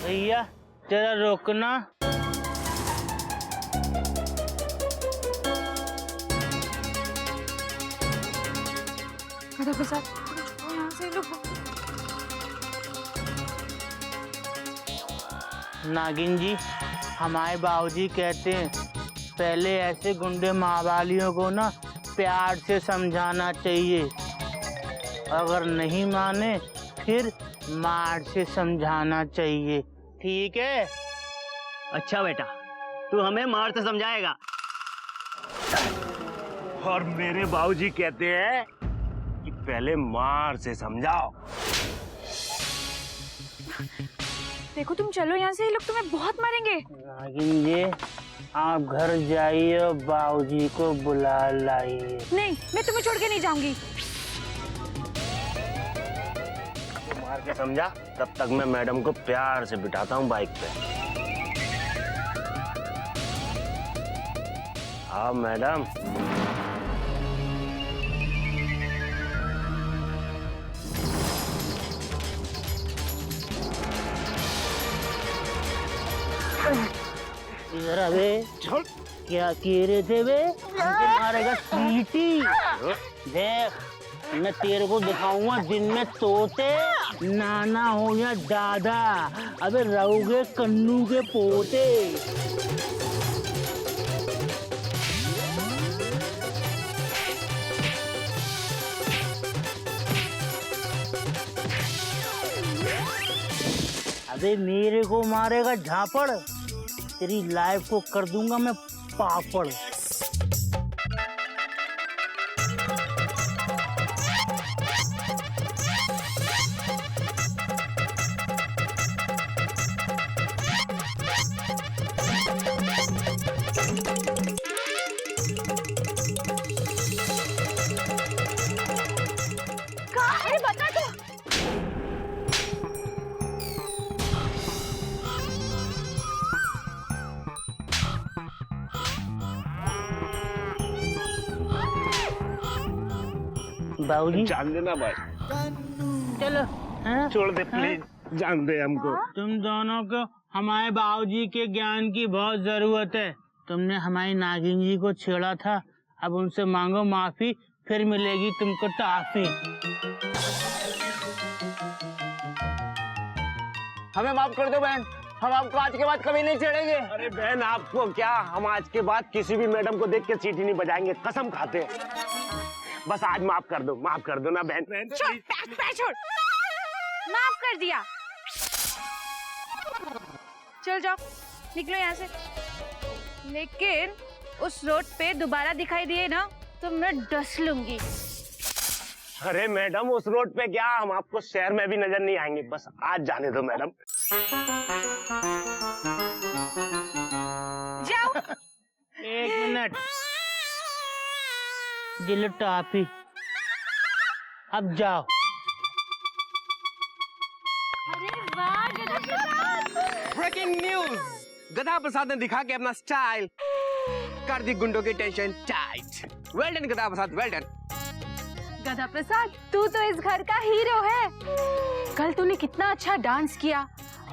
भैया जरा रोकना। गधा प्रसाद यहाँ से लोग। नागिन जी, हमारे बाबूजी कहते हैं पहले ऐसे गुंडे मावालियों को ना प्यार से समझाना चाहिए, अगर नहीं माने फिर मार से समझाना चाहिए। ठीक है? अच्छा बेटा, तू हमें मार से समझाएगा। और मेरे बाबूजी कहते हैं कि पहले मार से समझाओ। देखो तुम चलो यहाँ से, ये लोग तुम्हें बहुत मारेंगे। नागिन जी, आप घर जाइए और बाबूजी को बुला लाइए। नहीं, मैं तुम्हें छोड़ के नहीं जाऊंगी। मार के समझा, तब तक मैं मैडम को प्यार से बिठाता हूँ बाइक पे। हाँ मैडम। इधर अबे, क्या कह रहे थे वे? हमको मारेगा सीटी। देख, मैं तेरे को दिखाऊंगा दिन में तोते नाना हो या दादा, अबे रहोगे कन्नू के पोते। अबे मेरे को मारेगा झापड़, तेरी लाइफ को कर दूंगा मैं पापड़। अरे बता दो। बाबूजी जान देना भाई, चलो, हाँ? छोड़ दे प्लीज, जान दे हमको। तुम दोनों को हमारे बाबूजी के ज्ञान की बहुत जरूरत है। तुमने हमारी नागिन जी को छेड़ा था, अब उनसे मांगो माफी, फिर मिलेगी तुमको टॉफी। हमें माफ कर दो बहन, हम आपको आज के बाद कभी नहीं छेड़ेंगे। अरे बहन, आपको क्या, हम आज के बाद किसी भी मैडम को देख के सीटी नहीं बजाएंगे, कसम खाते हैं। बस आज माफ कर दो ना बहन। छोड़, पैर छोड़। माफ कर दिया। चल जाओ, निकलो यहाँ से। लेकिन उस रोड पे दोबारा दिखाई दिए ना तो मैं डस लूंगी। अरे मैडम, उस रोड पे क्या, हम आपको शहर में भी नजर नहीं आएंगे, बस आज जाने दो मैडम। जाओ। एक मिनट, जिले टॉफी, अब जाओ। अरे वाह गधा प्रसाद। ब्रेकिंग न्यूज, गधा प्रसाद ने दिखा के अपना स्टाइल कर दी गुंडों की टेंशन टाइट। वेल डन गधा प्रसाद, वेल डन। गधा प्रसाद, तू तो इस घर का हीरो है। कल तूने कितना अच्छा डांस किया,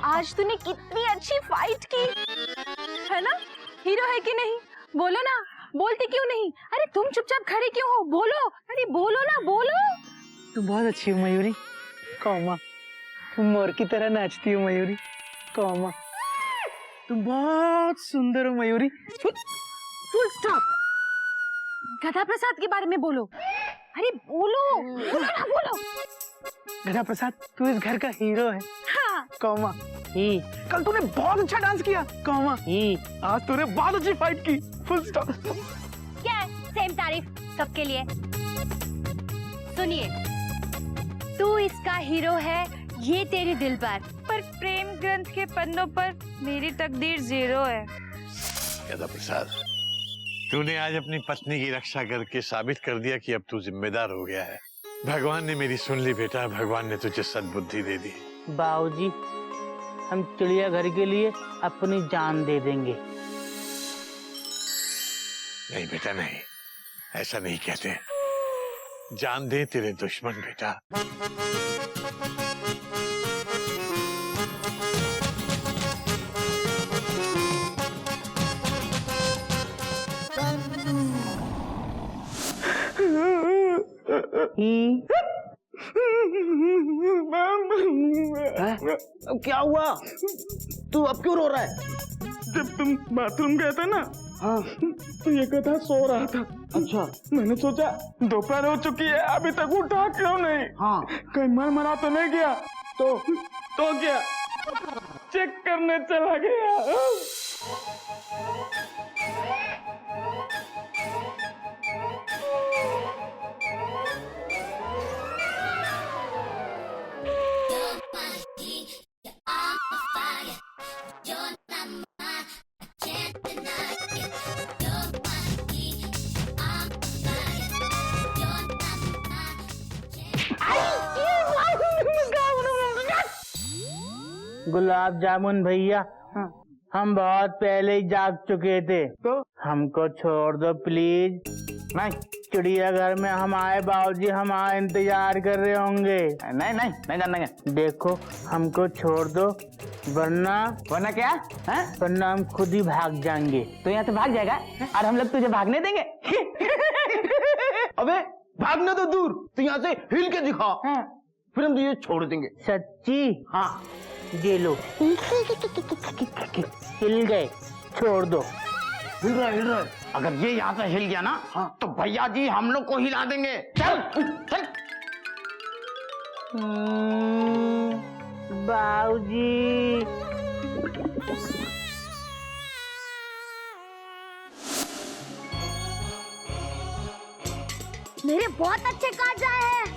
आज तूने कितनी अच्छी फाइट की, है ना? हीरो है कि नहीं? बोलो ना, बोलते क्यों नहीं? अरे तुम चुपचाप खड़े क्यों हो? बोलो, अरे बोलो ना, बोलो। तुम बहुत अच्छी हो मयूरी, कौमा। तुम मोर की तरह नाचती हो मयूरी, कौमा। तुम बहुत सुंदर हो मयूरी। Full stop. गधा प्रसाद के बारे में बोलो। अरे बोलो, बोलो ना, बोलो। गधा प्रसाद, तू इस घर का हीरो है, हाँ। कौमा। ही, कल तूने बहुत अच्छा डांस किया, कौमा। ही, आज तूने बहुत अच्छी फाइट की, फुल स्टॉप। क्या है? सेम तारीफ सबके लिए। सुनिए, तू इसका हीरो है, ये तेरे दिल पर प्रेम ग्रंथ के पन्नों पर मेरी तकदीर जीरो है। गधा प्रसाद, तूने आज अपनी पत्नी की रक्षा करके साबित कर दिया कि अब तू जिम्मेदार हो गया है। भगवान ने मेरी सुन ली बेटा, भगवान ने तुझे सद्बुद्धि दे दी। बाबूजी, हम चिड़ियाघर के लिए अपनी जान दे देंगे। नहीं बेटा नहीं, ऐसा नहीं कहते। जान दे तेरे दुश्मन बेटा। क्या हुआ? तू अब क्यों रो रहा है? जब तुम बाथरूम गए थे ना, हाँ, तो ये गधा सो रहा था। अच्छा। मैंने सोचा दोपहर हो चुकी है, अभी तक उठा क्यों नहीं? हाँ। कहीं मर मरा तो नहीं गया? तो क्या चेक करने चला गया। गुलाब जामुन भैया, हम बहुत पहले ही जाग चुके थे, तो हमको छोड़ दो प्लीज। नहीं चिड़ियाघर में हमारे बाबूजी हमारा इंतजार कर रहे होंगे। नहीं नहीं नहीं जानेंगे। देखो हमको छोड़ दो, वरना क्या है? वरना हम खुद ही भाग जाएंगे। तो यहाँ से भाग जाएगा और हम लोग तुझे भागने देंगे? अबे भागना तो दूर, तो यहाँ से हिल के दिखा, फिर हम तुझे छोड़ देंगे। सच्ची? हाँ। ये लो। हिल गए, छोड़ दो। हिल रहा है। अगर ये यहाँ से हिल गया ना, तो भैया जी हम लोग को हिला देंगे। चल चल। बाबूजी, मेरे बहुत अच्छे काज आए हैं।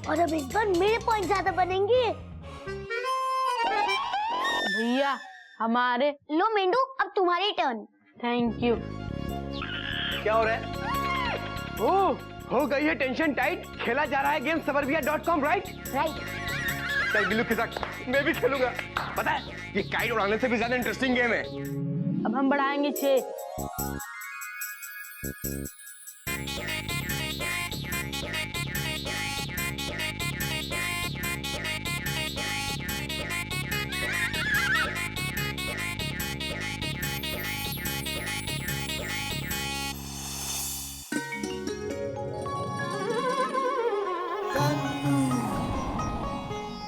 और अब इस बार मेरे पॉइंट ज्यादा बनेंगे। भैया हमारे। लो मेंढू, अब तुम्हारी टर्न। Thank you. क्या हो रहा है? ओह, हो गई है टेंशन टाइट। खेला जा रहा है गेम suburbia.com, राइट? राइट। चल गिल्लू खिसक, मैं भी खेलूंगा। पता है ये काइट उड़ाने से भी ज्यादा इंटरेस्टिंग गेम है। अब हम बढ़ाएंगे 6।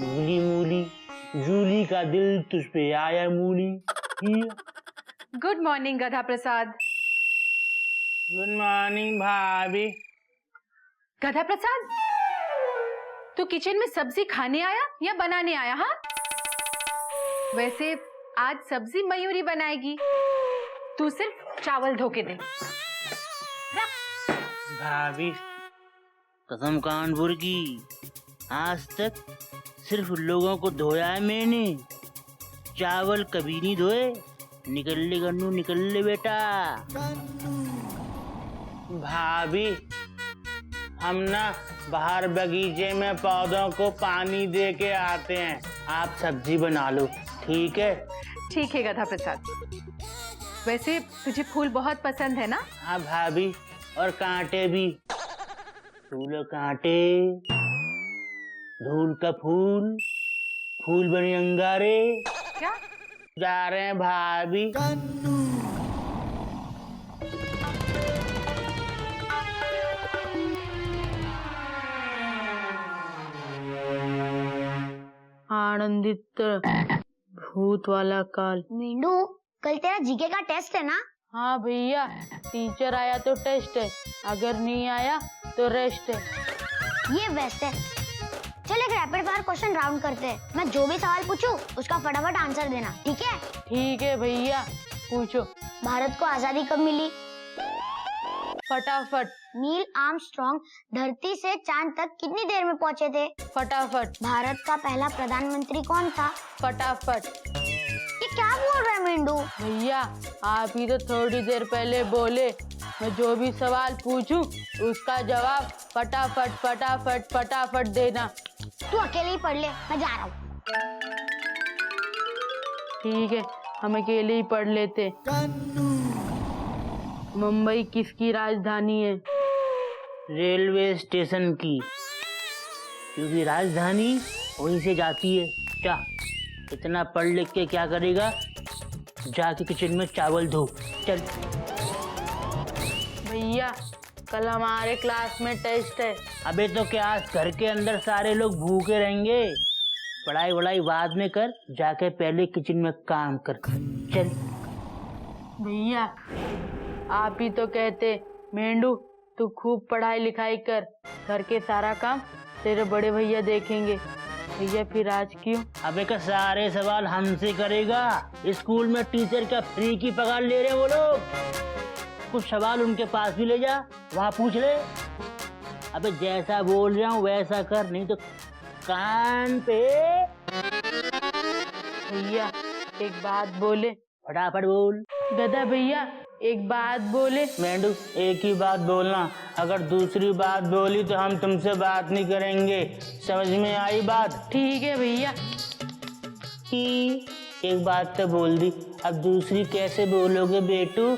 मूली मूली, जूली का दिल तुझ पे आया मूली। गुड मॉर्निंग गधा प्रसाद। गुड मॉर्निंग भाभी। गधा प्रसाद, तू किचन में सब्जी खाने आया या बनाने आया? हाँ, वैसे आज सब्जी मयूरी बनाएगी, तू सिर्फ चावल धो के दे। भाभी कसम कानपुर की, आज तक सिर्फ लोगों को धोया है मैंने, चावल कभी नहीं धोए। निकल ले गन्नू, निकल ले बेटा। भाभी हम ना बाहर बगीचे में पौधों को पानी दे के आते हैं, आप सब्जी बना लो, ठीक है? ठीक है गधा प्रसाद। वैसे तुझे फूल बहुत पसंद है ना? हाँ भाभी, और कांटे भी। फूल कांटे, धूल का फूल, फूल बने अंगारे। क्या? जा रहे हैं भाभी। आनंदित भूत वाला काल। मेंढू, कल तेरा जीके का टेस्ट है ना? हाँ भैया, टीचर आया तो टेस्ट है, अगर नहीं आया तो रेस्ट है। ये बेस्ट है। चल एक रैपिड फायर क्वेश्चन राउंड करते हैं। मैं जो भी सवाल पूछूं उसका फटाफट आंसर देना, ठीक है? ठीक है भैया, पूछो। भारत को आजादी कब मिली? फटाफट। नील आर्मस्ट्रॉन्ग धरती से चांद तक कितनी देर में पहुंचे थे? फटाफट। भारत का पहला प्रधानमंत्री कौन था? फटाफट। ये क्या बोल रहा है मेंढू? भैया आप ही तो थोड़ी देर पहले बोले, मैं जो भी सवाल पूछूं उसका जवाब फटाफट फटाफट फटाफट देना। तू अकेले ही पढ़ ले, मैं जा रहा हूँ। ठीक है, हम अकेले ही पढ़ लेते। मुंबई किसकी राजधानी है? रेलवे स्टेशन की, क्योंकि राजधानी वहीं से जाती है। क्या इतना पढ़ लिख के क्या करेगा? जाके किचन में चावल धो। चल। भैया कल हमारे क्लास में टेस्ट है। अबे तो क्या घर के अंदर सारे लोग भूखे रहेंगे? पढ़ाई वढ़ाई बाद में कर, जाके पहले किचन में काम कर। चल भैया आप ही तो कहते मेंढू तू खूब पढ़ाई लिखाई कर, घर के सारा काम तेरे बड़े भैया देखेंगे। भैया फिर आज क्यों? अबे का सारे सवाल हमसे करेगा। स्कूल में टीचर क्या फ्री की पगार ले रहे हैं वो लोग? कुछ सवाल उनके पास भी ले जा, वहाँ पूछ ले। अबे जैसा बोल रहा हूँ वैसा कर, नहीं तो कान पे। भैया एक बात बोले? फटाफट बोल। गधा भैया एक बात बोले? मेंढू एक ही बात बोलना, अगर दूसरी बात बोली तो हम तुमसे बात नहीं करेंगे। समझ में आई बात? ठीक है भैया। एक बात तो बोल दी, अब दूसरी कैसे बोलोगे बेटू?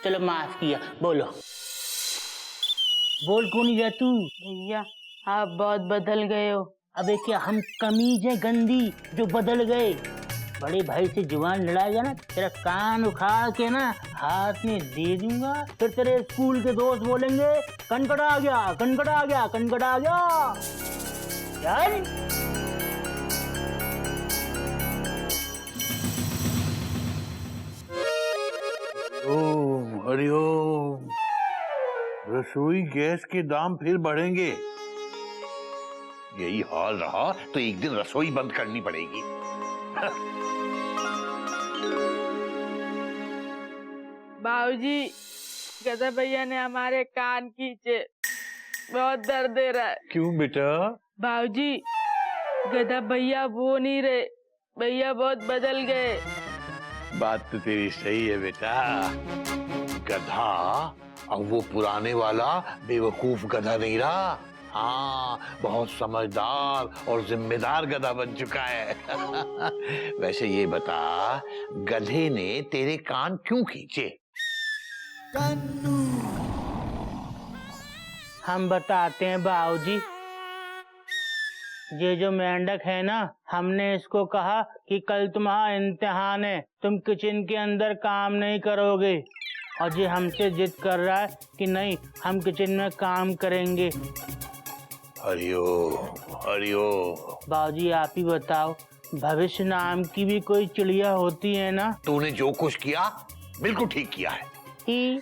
चलो माफ किया, बोलो। बोल कौन नहीं जा तू? भैया आप बहुत बदल गए हो। अबे क्या हम कमीज है गंदी जो बदल गए? बड़े भाई से जुबान लड़ाएगा ना, तेरा कान उखाड़ के ना हाथ में दे दूंगा। फिर तेरे स्कूल के दोस्त बोलेंगे कनकड़ा आ गया, कनकड़ा आ गया, कनकड़ा आ गया। यार ओम हरिओम। रसोई गैस के दाम फिर बढ़ेंगे। यही हाल रहा तो एक दिन रसोई बंद करनी पड़ेगी। बाबूजी गधा भैया ने हमारे कान खींचे, बहुत दर्द दे रहा है। क्यों बेटा? बाबूजी गधा भैया वो नहीं रहे, भैया बहुत बदल गए। बात तो तेरी सही है बेटा। गधा अब वो पुराने वाला बेवकूफ गधा नहीं रहा। हाँ, बहुत समझदार और जिम्मेदार गधा बन चुका है। वैसे ये बता, गधे ने तेरे कान क्यों खींचे? हम बताते हैं बाबूजी। ये जो मेंढक है ना, हमने इसको कहा कि कल तुम्हारा इम्तिहान है, तुम किचन के अंदर काम नहीं करोगे, और ये हमसे जिद कर रहा है कि नहीं हम किचन में काम करेंगे। हरिओ हरिओ। बाबूजी आप ही बताओ, भविष्य नाम की भी कोई चिड़िया होती है ना? तूने जो कुछ किया बिल्कुल ठीक किया है ही?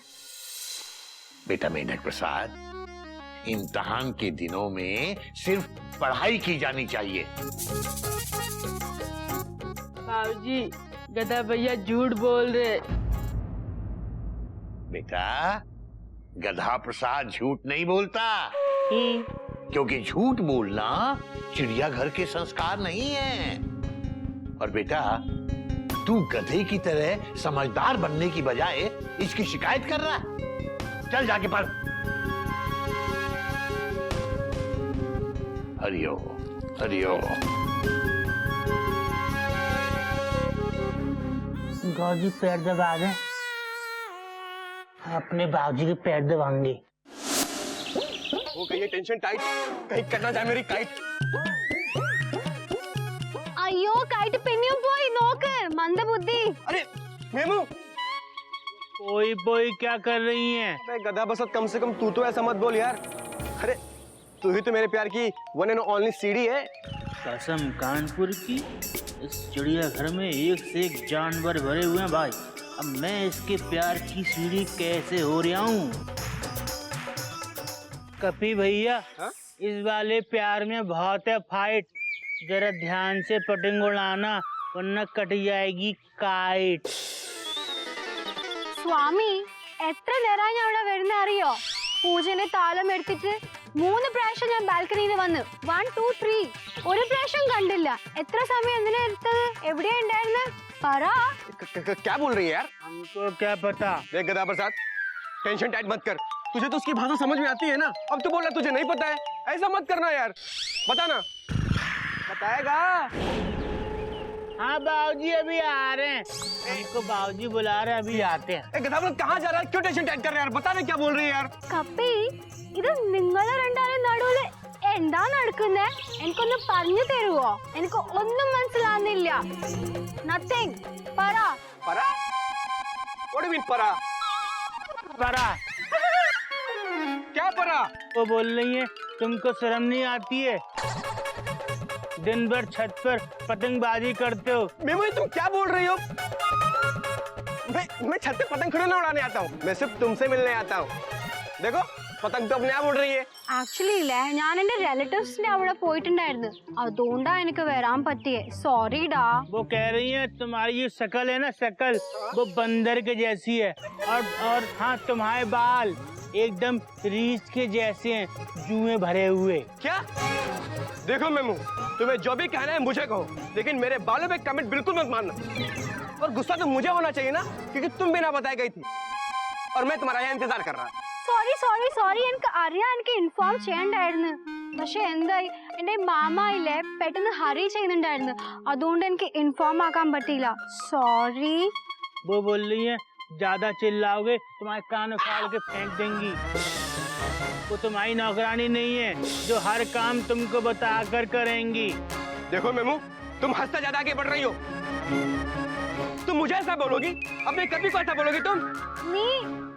बेटा मेंढक प्रसाद, इम्तिहान के दिनों में सिर्फ पढ़ाई की जानी चाहिए। बाबूजी गधा भैया झूठ बोल रहे। बेटा गधा प्रसाद झूठ नहीं बोलता, ही? क्योंकि झूठ बोलना चिड़ियाघर के संस्कार नहीं है। और बेटा तू गधे की तरह समझदार बनने की बजाय इसकी शिकायत कर रहा है। चल जाके पढ़। हरिओ हरिओ। बाबूजी पैर दबा दें, अपने बाबूजी के पैर दबाएंगे। वो कहीं टेंशन टाइट, कहीं करना जाए मेरी काइट। अयो काइट पिन्यू बोई नौकर मंद बुद्धि। अरे मेमू, कोई बोई क्या कर रही हैं? अबे गधा बसत, कम से कम तू तो ऐसा मत बोल यार। अरे तू ही तो मेरे प्यार की वन एंड ओनली सीढ़ी है। कसम कानपुर की, इस चिड़ियाघर में एक से एक जानवर भरे हुए हैं भाई। अब मैं इसके प्यार की सीढ़ी कैसे हो रहा हूँ? कपी भैया, इस वाले प्यार में बहुत है फाइट, जरा ध्यान से पतंग उड़ाना वरना कट जाएगी काइट। സ്വാമി എത്ര നേരമായി ഞാൻ ഇവിടെ വരുന്ന അറിയോ? പൂജനെ താളം എടുത്തിട്ട് 3 പ്രാവശ്യം ഞാൻ ബാൽക്കണിയിൽ വന്നു. 1 2 3 ഒരു പ്രാവശ്യം കണ്ടില്ല. എത്ര സമയം എന്തിനാ എടുത്തത്? എവിടെയാ ഉണ്ടായിരുന്നെ? പറ. क्या बोल रही है यार? हमको क्या पता। देख गधा प्रसाद, टेंशन टाइट मत कर। तुझे तो उसकी भाषा समझ में आती है ना। अब तो बोल रहा तुझे नहीं पता है, ऐसा मत करना यार। बता ना। बताएगा? हाँ बाबूजी अभी आ रहे हैं, हमको बाबूजी बुला रहे हैं, अभी आते हैं। ए गधा प्रसाद कहाँ जा रहा है? क्यों टेंशन टाइट कर रहा है यार? बता ना क्या बोल रही है यार? കപ്പി ഇത് നിങ്ങളെ രണ്ടാളും നടുവില് എന്താ നടക്കുന്നേ? എനിക്കൊന്ന് പറഞ്ഞു തരുവോ? എനിക്ക് ഒന്നും മനസ്സിലാവുന്നില്ല. നത്തിങ്. പറ. परा? What do you mean परा? परा क्या परा? वो बोल रही है तुमको शर्म नहीं आती है? दिन भर छत पर पतंगबाजी करते हो। मेमो तुम क्या बोल रही हो? मैं छत पे पतंग थोड़ी ना उड़ाने आता हूँ, मैं सिर्फ तुमसे मिलने आता हूँ। देखो പതങ് तो अपने आप उड़ रही है। ആക്ച്വലി ഇല്ലേ ഞാൻ എന്റെ റിലേറ്റീവ്സിന്റെ അവിടെ പോയിട്ടുണ്ടായിരുന്നു, അതുകൊണ്ടാ എനിക്ക് വരാൻ പറ്റിയേ. സോറി ഡാ. वो कह रही है तुम्हारी ये शक्ल है ना, शक्ल वो बंदर के जैसी है, और हाँ तुम्हारे बाल एकदम रीछ के जैसे हैं, जुएं भरे हुए। क्या? देखो मेमू, तुम्हें जो भी कहना है मुझे कहो, लेकिन मेरे बालों पे कमेंट बिल्कुल मत मारना। और गुस्सा तो मुझे होना चाहिए ना, क्योंकि तुम बिना बताए गई थी और मैं तुम्हारा यहाँ इंतजार कर रहा। സോറി എനിക്ക് അറിയാം, എനിക്ക് ഇൻഫോം ചെയ്യണ്ടായിരുന്നു. പക്ഷെ എന്തായി, എന്റെ മാമ ഇല്ലേ പെട്ടെന്ന് ഹറി ചെയ്യുന്നുണ്ടായിരുന്നു, അതുകൊണ്ട് എനിക്ക് ഇൻഫോം ആക്കാൻ പറ്റിയില്ല. സോറി. वो बोल रही है ज्यादा चिल्लाओगे तुम्हारे कान उखाड़ के फेंक देंगी। वो तुम्हारी नौकरानी नहीं है जो हर काम तुमको बताकर करेंगी। देखो मेमू, तुम हंसता ज्यादा आगे बढ़ रही हो। तुम मुझे ऐसा बोलोगी? अपने कभी को ऐसा बोलोगी तुम? നീ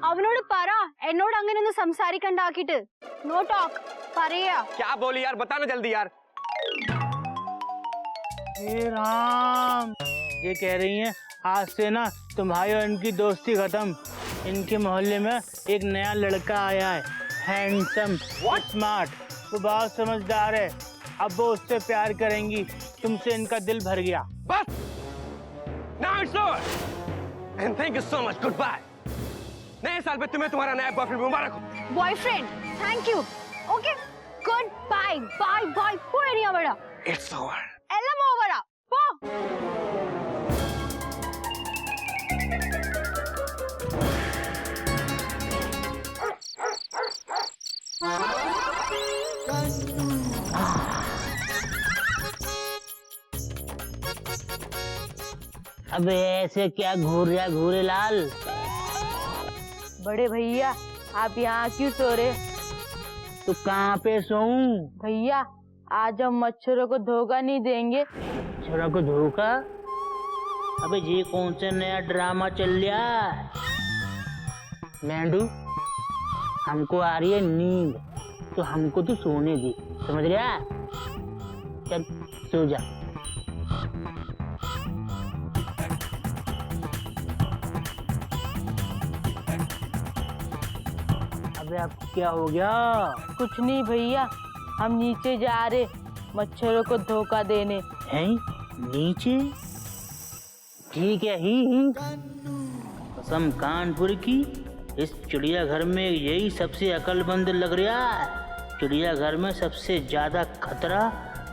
അവനോട് പറ എന്നോട് അങ്ങനെ ഒന്ന് സംസാരിക്കണ്ടാക്കിട്ട്. നോ ടോക്ക് പറയാ. क्या बोली यार, बताना जल्दी यार। हे राम, ये कह रही हैं आज से ना तुम्हारी और इनकी दोस्ती खत्म। इनके मोहल्ले में एक नया लड़का आया है, हैंडसम, स्मार्ट, वो बहुत समझदार है। अब वो उससे प्यार करेंगी, तुमसे इनका दिल भर गया। बस, now it's over and thank you so much, goodbye। नए साल पे तुम्हें तुम्हारा नया बॉयफ्रेंड मुबारक हो। Boyfriend thank you. Okay good bye bye bye. പോയി അവിടെ. It's over। എല്ലാം ഓവറാ. പോ. अबे ऐसे क्या घूर रहा घूरे लाल? बड़े भैया आप यहाँ क्यों सो रहे? तो कहाँ पे सोऊं? भैया आज हम मच्छरों को धोखा नहीं देंगे। मच्छरों को धोखा? अबे ये कौन सा नया ड्रामा चल रहा है? मेंढू, हमको आ रही है नींद, तो हमको तो सोने दे, समझ रहा? चल सो जा। अबे अब क्या हो गया? कुछ नहीं भैया, हम नीचे जा रहे मच्छरों को धोखा देने। हैं? नीचे? ठीक है ही। कसम कानपुर की, इस चिड़ियाघर में यही सबसे अक्लमंद लग रहा है। चिड़ियाघर में सबसे ज्यादा खतरा,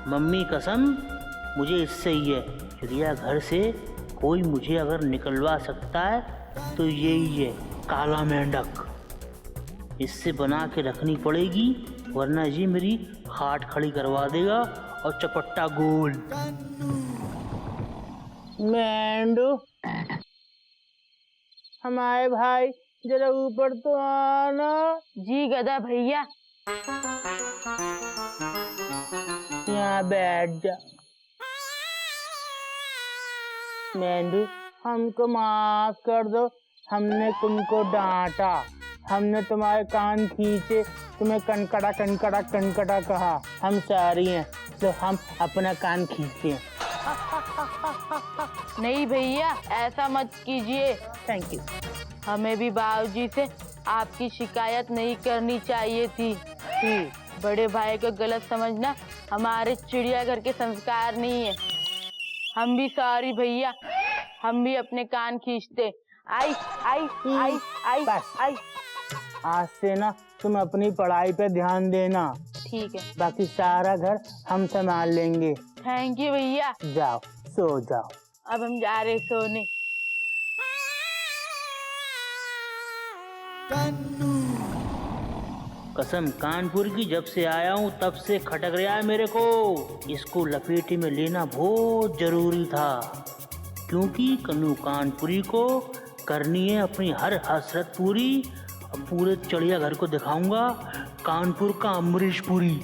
मम्मी कसम, मुझे इससे ही है। चिड़ियाघर से कोई मुझे अगर निकलवा सकता है तो यही है, काला मेंढक। इससे बना के रखनी पड़ेगी, वरना ये मेरी हाथ खड़ी करवा देगा और चपट्टा गोल। मेंढू, हमारे भाई जरा ऊपर तो आना। जी गधा भैया। यहाँ बैठ जा। मेंढू, हमको माफ कर दो, हमने तुमको डांटा, हमने तुम्हारे कान खींचे, तुम्हें कनकड़ा कनकड़ा कनकड़ा कहा, हम सॉरी हैं, तो हम अपना कान खींचते हैं। नहीं भैया ऐसा मत कीजिए। Thank you. हमें भी बाबूजी से आपकी शिकायत नहीं करनी चाहिए थी। बड़े भाई को गलत समझना हमारे चिड़ियाघर के संस्कार नहीं है। हम भी सॉरी भैया, हम भी अपने कान खींचते। आई आई आई आई बस। आई। आज से ना तुम अपनी पढ़ाई पे ध्यान देना, ठीक है। बाकी सारा घर हम संभाल लेंगे। थैंक यू भैया। जाओ सो जाओ। अब हम जा रहे सोने। कसम कानपुर की, जब से आया हूँ तब से खटक रहा है मेरे को। इसको लपेटे में लेना बहुत जरूरी था, क्योंकि कन्नू कानपुरी को करनी है अपनी हर हसरत पूरी। अब पूरे चिड़ियाघर को दिखाऊंगा कानपुर का अमरीश पुरी।